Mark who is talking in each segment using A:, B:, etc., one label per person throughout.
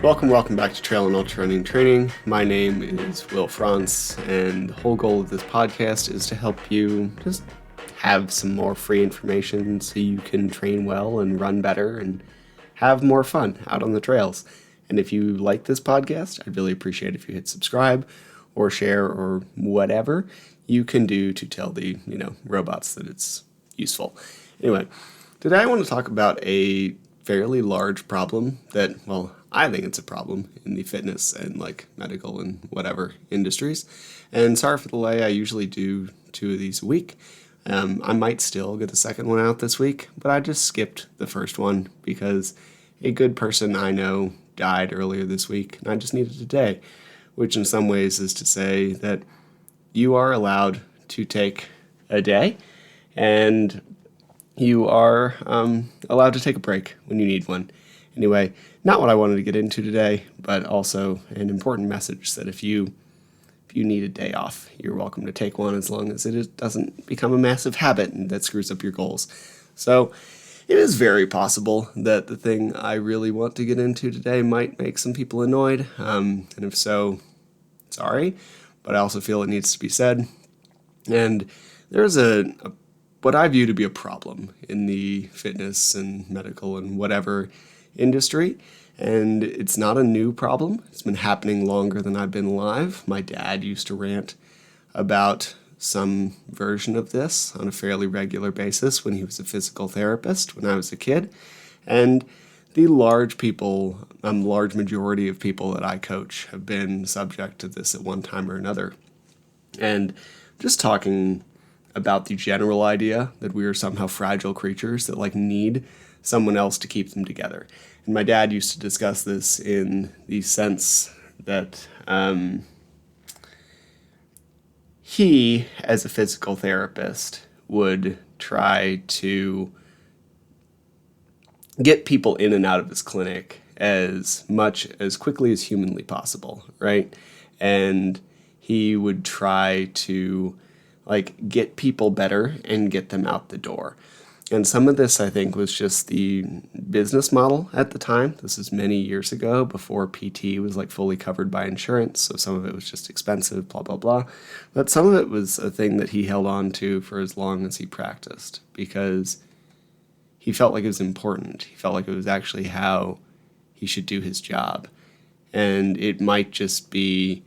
A: Welcome back to Trail and Ultra Running Training. My name is Will Franz, and the whole goal of this podcast is to help you just have some more free information so you can train well and run better and have more fun out on the trails. And if you like this podcast, I'd really appreciate if you hit subscribe or share or whatever you can do to tell the, robots that it's useful. Anyway, today I want to talk about a fairly large problem that, I think it's a problem in the fitness and medical and whatever industries. And sorry for the delay. I usually do 2 of these a week. I might still get the second one out this week, but I just skipped the first one because a good person I know died earlier this week, and I just needed a day, which in some ways is to say that you are allowed to take a day, and you are allowed to take a break when you need one. Anyway, not what I wanted to get into today, but also an important message that if you need a day off, you're welcome to take one as long as it doesn't become a massive habit and that screws up your goals. So it is very possible that the thing I really want to get into today might make some people annoyed, and if so, sorry, but I also feel it needs to be said. And there's what I view to be a problem in the fitness and medical and whatever industry, and it's not a new problem. It's been happening longer than I've been alive. My dad used to rant about some version of this on a fairly regular basis when he was a physical therapist when I was a kid, and the large majority of people that I coach have been subject to this at one time or another. And just talking about the general idea that we are somehow fragile creatures that need someone else to keep them together. And my dad used to discuss this in the sense that he, as a physical therapist, would try to get people in and out of his clinic as quickly as humanly possible, right? And he would try to get people better and get them out the door. And some of this, I think, was just the business model at the time. This is many years ago, before PT was fully covered by insurance, so some of it was just expensive, blah, blah, blah. But some of it was a thing that he held on to for as long as he practiced, because he felt like it was important. He felt like it was actually how he should do his job. And it might just be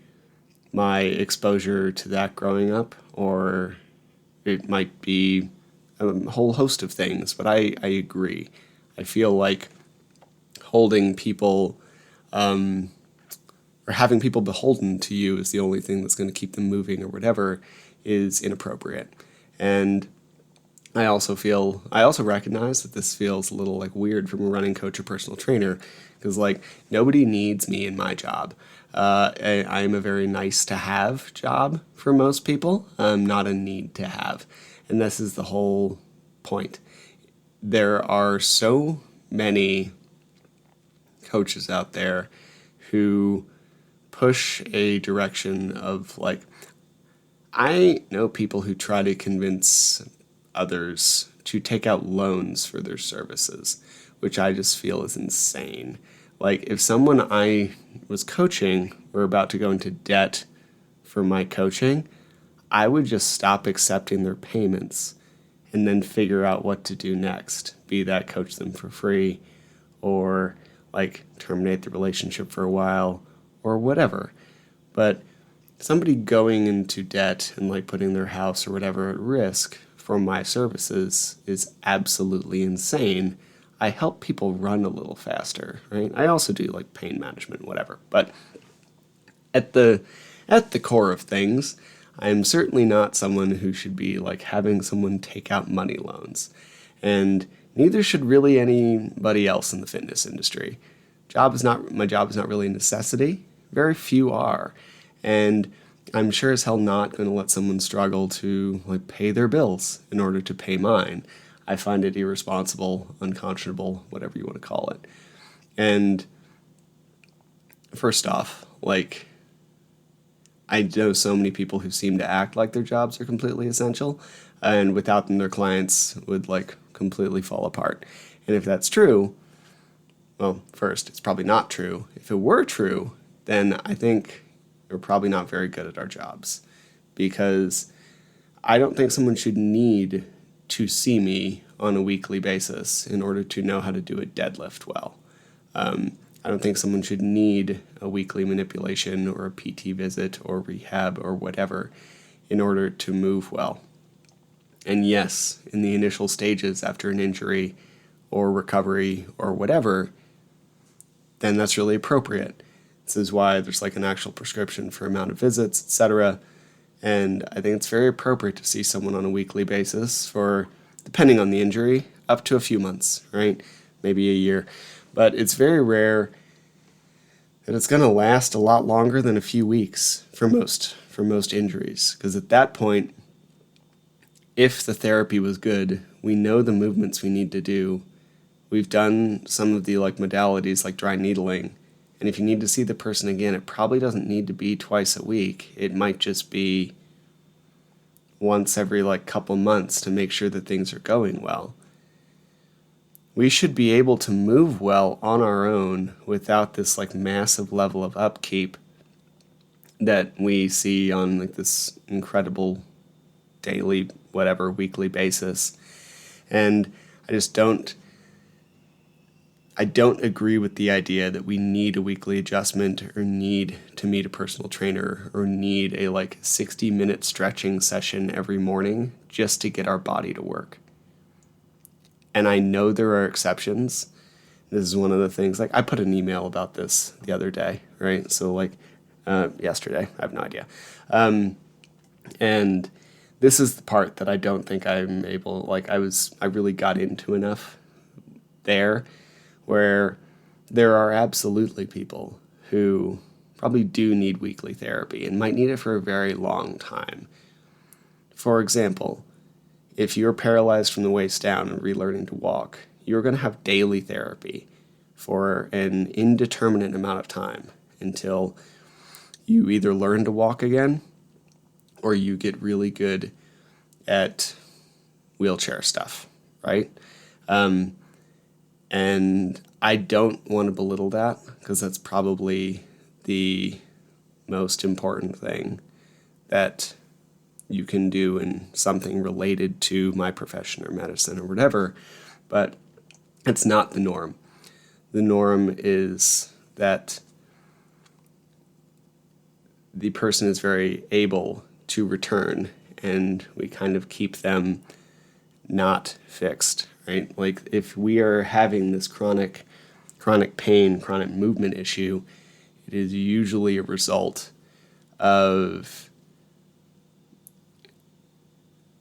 A: my exposure to that growing up, or it might be a whole host of things, but I agree. I feel like holding people or having people beholden to you is the only thing that's going to keep them moving or whatever is inappropriate. And I also recognize that this feels a little weird from a running coach or personal trainer, because nobody needs me in my job. I am a very nice to have job for most people, not a need to have. And this is the whole point. There are so many coaches out there who push a direction of I know people who try to convince others to take out loans for their services, which I just feel is insane. If someone I was coaching were about to go into debt for my coaching, I would just stop accepting their payments and then figure out what to do next. Be that coach them for free, or terminate the relationship for a while, or whatever. But somebody going into debt and putting their house or whatever at risk for my services is absolutely insane. I help people run a little faster, right? I also do pain management, whatever. But at the core of things, I am certainly not someone who should be having someone take out money loans. And neither should really anybody else in the fitness industry. My job is not really a necessity. Very few are. And I'm sure as hell not going to let someone struggle to pay their bills in order to pay mine. I find it irresponsible, unconscionable, whatever you want to call it. And first off, I know so many people who seem to act like their jobs are completely essential, and without them, their clients would completely fall apart. And if that's true, well, first, it's probably not true. If it were true, then I think we're probably not very good at our jobs, because I don't think someone should need to see me on a weekly basis in order to know how to do a deadlift well. I don't think someone should need a weekly manipulation or a PT visit or rehab or whatever in order to move well. And yes, in the initial stages after an injury or recovery or whatever, then that's really appropriate. This is why there's like an actual prescription for amount of visits, etc. And I think it's very appropriate to see someone on a weekly basis for, depending on the injury, up to a few months, right? Maybe a year. But it's very rare that it's going to last a lot longer than a few weeks for most injuries. Because at that point, if the therapy was good, we know the movements we need to do. We've done some of the like modalities like dry needling. And if you need to see the person again, it probably doesn't need to be twice a week. It might just be once every like couple months to make sure that things are going well. We should be able to move well on our own without this like massive level of upkeep that we see on like this incredible daily, whatever, weekly basis. And I don't agree with the idea that we need a weekly adjustment or need to meet a personal trainer or need a like 60-minute stretching session every morning just to get our body to work. And I know there are exceptions. This is one of the things, like I put an email about this the other day, right? So like yesterday, I have no idea. And this is the part that I don't think I'm able, like I really got into enough there, where there are absolutely people who probably do need weekly therapy and might need it for a very long time. For example, if you're paralyzed from the waist down and relearning to walk, you're going to have daily therapy for an indeterminate amount of time until you either learn to walk again or you get really good at wheelchair stuff, right? And I don't want to belittle that, because that's probably the most important thing that you can do in something related to my profession or medicine or whatever, but it's not the norm. The norm is that the person is very able to return, and we kind of keep them not fixed, right? Like if we are having this chronic pain, chronic movement issue, it is usually a result of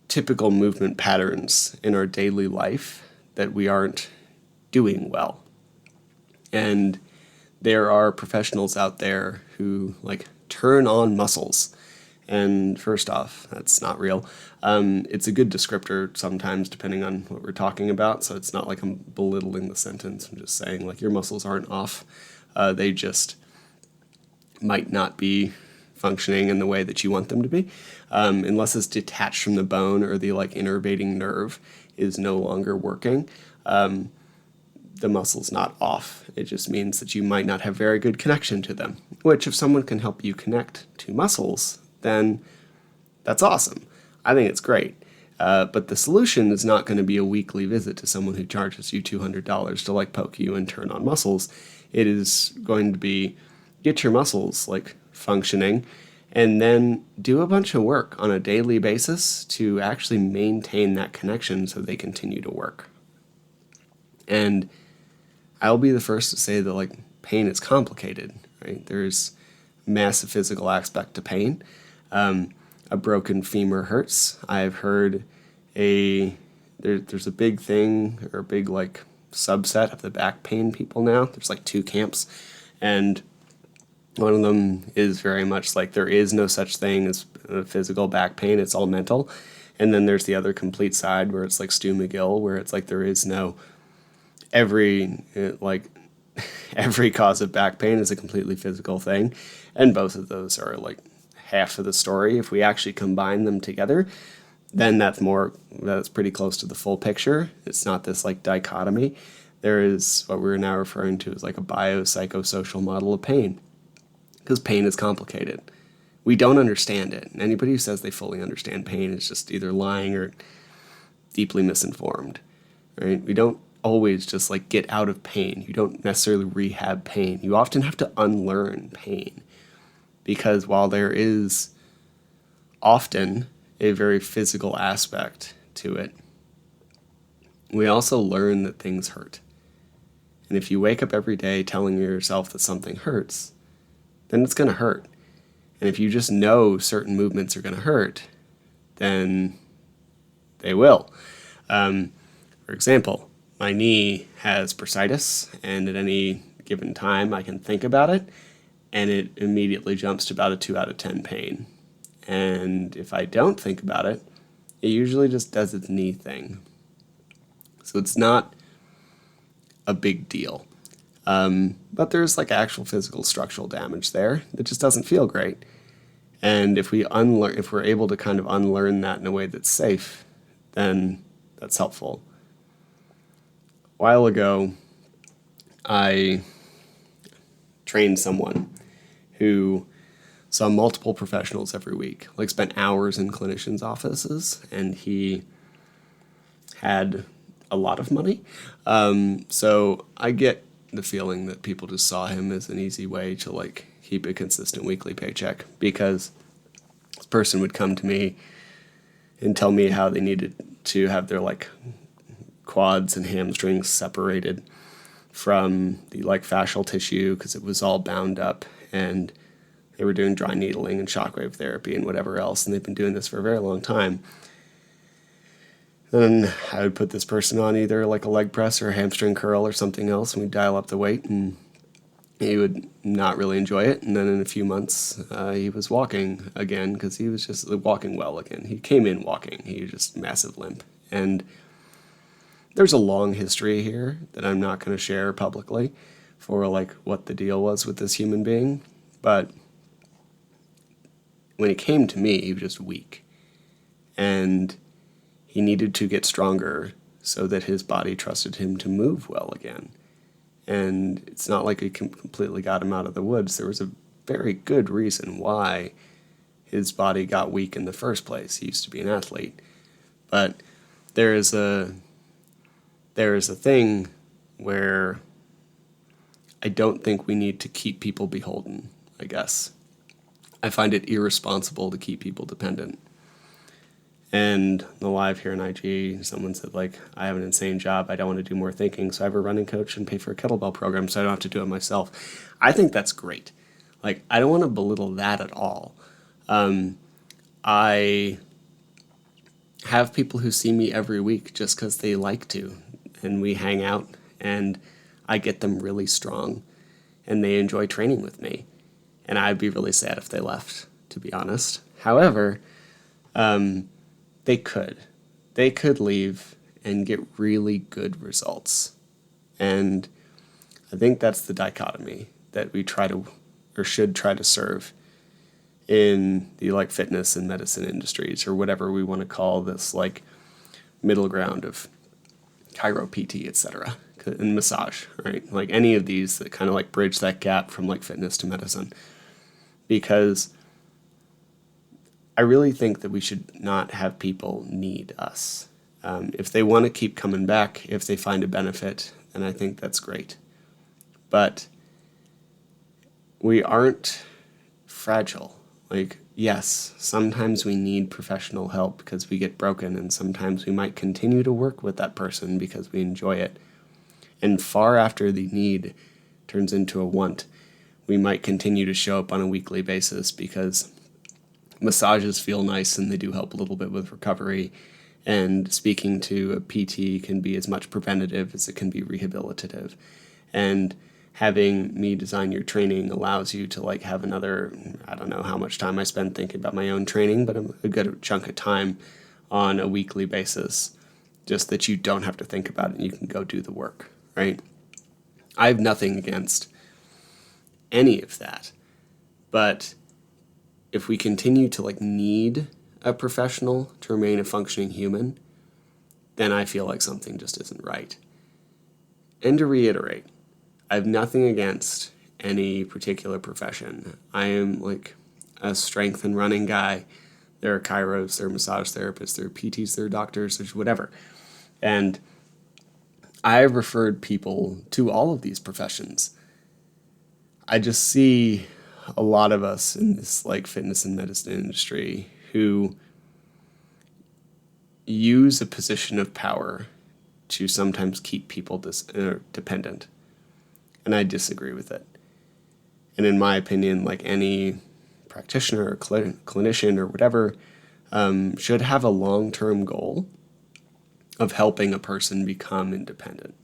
A: typical movement patterns in our daily life that we aren't doing well. And there are professionals out there who like turn on muscles. And first off, that's not real. It's a good descriptor sometimes depending on what we're talking about. So it's not like I'm belittling the sentence. I'm just saying like your muscles aren't off. They just might not be functioning in the way that you want them to be. Unless it's detached from the bone or the like innervating nerve is no longer working. The muscle's not off. It just means that you might not have very good connection to them, which if someone can help you connect to muscles, then that's awesome. I think it's great. But the solution is not going to be a weekly visit to someone who charges you $200 to like poke you and turn on muscles. It is going to be get your muscles like functioning and then do a bunch of work on a daily basis to actually maintain that connection so they continue to work. And I'll be the first to say that like pain is complicated, right? There's massive physical aspect to pain. A broken femur hurts. I've heard there's a big thing or a big like subset of the back pain people now. There's like two camps, and one of them is very much like there is no such thing as physical back pain. It's all mental. And then there's the other complete side where it's like Stu McGill, where it's like there is no every cause of back pain is a completely physical thing. And both of those are like half of the story. If we actually combine them together, then that's pretty close to the full picture. It's not this like dichotomy there is what we're now referring to as like a biopsychosocial model of pain, because pain is complicated. We don't understand it. And anybody who says they fully understand pain is just either lying or deeply misinformed, right? We don't always just like get out of pain. You don't necessarily rehab pain. You often have to unlearn pain, because while there is often a very physical aspect to it, we also learn that things hurt. And if you wake up every day telling yourself that something hurts, then it's going to hurt. And if you just know certain movements are going to hurt, then they will. For example, my knee has bursitis, and at any given time I can think about it, and it immediately jumps to about a 2 out of 10 pain. And if I don't think about it, it usually just does its knee thing. So it's not a big deal. But there's like actual physical structural damage there that just doesn't feel great. And if we're able to kind of unlearn that in a way that's safe, then that's helpful. A while ago, I trained someone who saw multiple professionals every week, like spent hours in clinicians' offices, and he had a lot of money. So I get the feeling that people just saw him as an easy way to like keep a consistent weekly paycheck, because this person would come to me and tell me how they needed to have their like quads and hamstrings separated from the like fascial tissue because it was all bound up, and they were doing dry needling and shockwave therapy and whatever else, and they've been doing this for a very long time. Then I would put this person on either like a leg press or a hamstring curl or something else, and we'd dial up the weight, and he would not really enjoy it. And then in a few months, he was walking again, because he was just walking well again. He came in walking. He was just massive limp. And there's a long history here that I'm not going to share publicly for like what the deal was with this human being. But when he came to me, he was just weak. And he needed to get stronger so that his body trusted him to move well again. And it's not like we completely got him out of the woods. There was a very good reason why his body got weak in the first place. He used to be an athlete. But there is a thing where I don't think we need to keep people beholden, I guess. I find it irresponsible to keep people dependent. And the live here in IG, someone said, like, I have an insane job. I don't want to do more thinking, so I have a running coach and pay for a kettlebell program so I don't have to do it myself. I think that's great. Like, I don't want to belittle that at all. I have people who see me every week just because they like to, and we hang out, and I get them really strong, and they enjoy training with me. And I'd be really sad if they left, to be honest. However, they could leave and get really good results. And I think that's the dichotomy that we try to, or should try to serve in the like fitness and medicine industries, or whatever we want to call this like middle ground of chiro, PT, etc., and massage, right? Like any of these that kind of like bridge that gap from like fitness to medicine. Because I really think that we should not have people need us. If they want to keep coming back, if they find a benefit, then I think that's great. But we aren't fragile. Like, yes, sometimes we need professional help because we get broken, and sometimes we might continue to work with that person because we enjoy it. And far after the need turns into a want, we might continue to show up on a weekly basis because massages feel nice and they do help a little bit with recovery. And speaking to a PT can be as much preventative as it can be rehabilitative. And having me design your training allows you to like have another, I don't know how much time I spend thinking about my own training, but a good chunk of time on a weekly basis, just that you don't have to think about it and you can go do the work, right? I have nothing against any of that. But if we continue to like need a professional to remain a functioning human, then I feel like something just isn't right. And to reiterate, I have nothing against any particular profession. I am like a strength and running guy. There are chiros, there are massage therapists, there are PTs, there are doctors, there's whatever. And I've referred people to all of these professions. I just see a lot of us in this like fitness and medicine industry who use a position of power to sometimes keep people dependent. And I disagree with it. And in my opinion, like any practitioner or clinician or whatever, should have a long-term goal of helping a person become independent.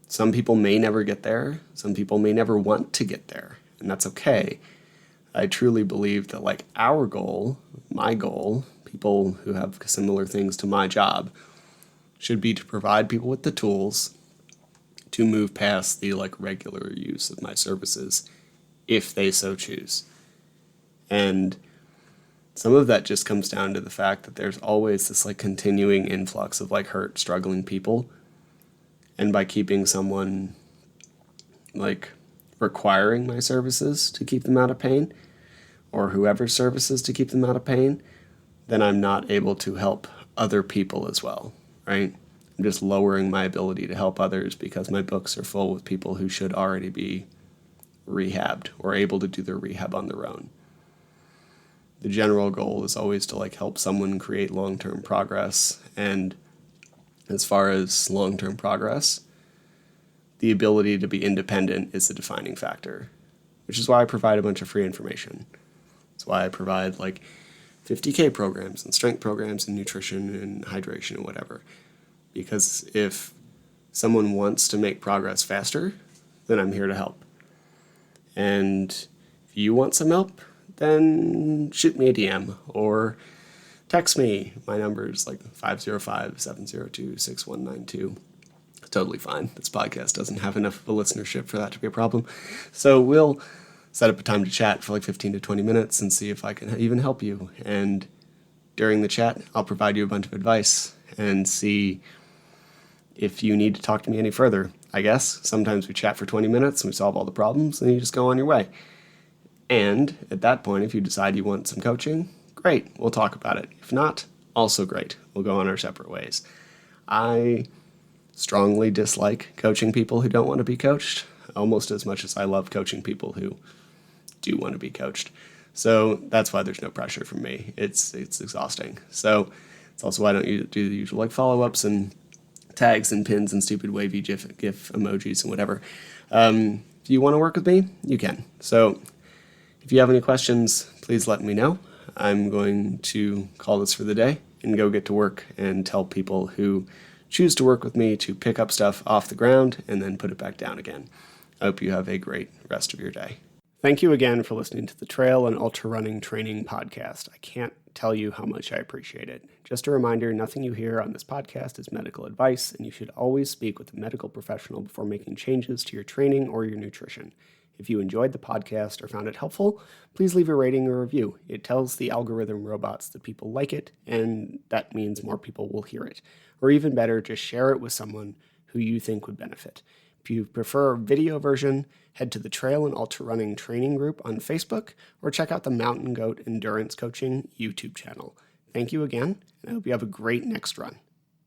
A: Some people may never get there. Some people may never want to get there, and that's okay. I truly believe that like our goal, my goal, people who have similar things to my job, should be to provide people with the tools to move past the like regular use of my services if they so choose. And some of that just comes down to the fact that there's always this like continuing influx of like hurt, struggling people. And by keeping someone like requiring my services to keep them out of pain, or whoever's services to keep them out of pain, then I'm not able to help other people as well, right? I'm just lowering my ability to help others because my books are full with people who should already be rehabbed or able to do their rehab on their own. The general goal is always to like help someone create long-term progress. And as far as long-term progress, the ability to be independent is the defining factor, which is why I provide a bunch of free information. That's why I provide like 50K programs and strength programs and nutrition and hydration and whatever. Because if someone wants to make progress faster, then I'm here to help. And if you want some help, then shoot me a DM or text me. My number is like 505-702-6192. Totally fine. This podcast doesn't have enough of a listenership for that to be a problem. So we'll set up a time to chat for like 15 to 20 minutes and see if I can even help you. And during the chat, I'll provide you a bunch of advice and see if you need to talk to me any further. I guess sometimes we chat for 20 minutes and we solve all the problems and you just go on your way. And at that point, if you decide you want some coaching, great, we'll talk about it. If not, also great, we'll go on our separate ways. I strongly dislike coaching people who don't want to be coached, almost as much as I love coaching people who do want to be coached. So that's why there's no pressure from me. It's exhausting. So it's also why I don't do the usual like follow-ups and tags and pins and stupid wavy GIF emojis and whatever. If you want to work with me, you can. So if you have any questions, please let me know. I'm going to call this for the day and go get to work and tell people who choose to work with me to pick up stuff off the ground and then put it back down again. I hope you have a great rest of your day. Thank you again for listening to the Trail and Ultra Running Training Podcast. I can't tell you how much I appreciate it. Just a reminder, nothing you hear on this podcast is medical advice, and you should always speak with a medical professional before making changes to your training or your nutrition. If you enjoyed the podcast or found it helpful, please leave a rating or review. It tells the algorithm robots that people like it, and that means more people will hear it. Or even better, just share it with someone who you think would benefit. If you prefer a video version, head to the Trail and Ultra Running Training Group on Facebook, or check out the Mountain Goat Endurance Coaching YouTube channel. Thank you again, and I hope you have a great next run.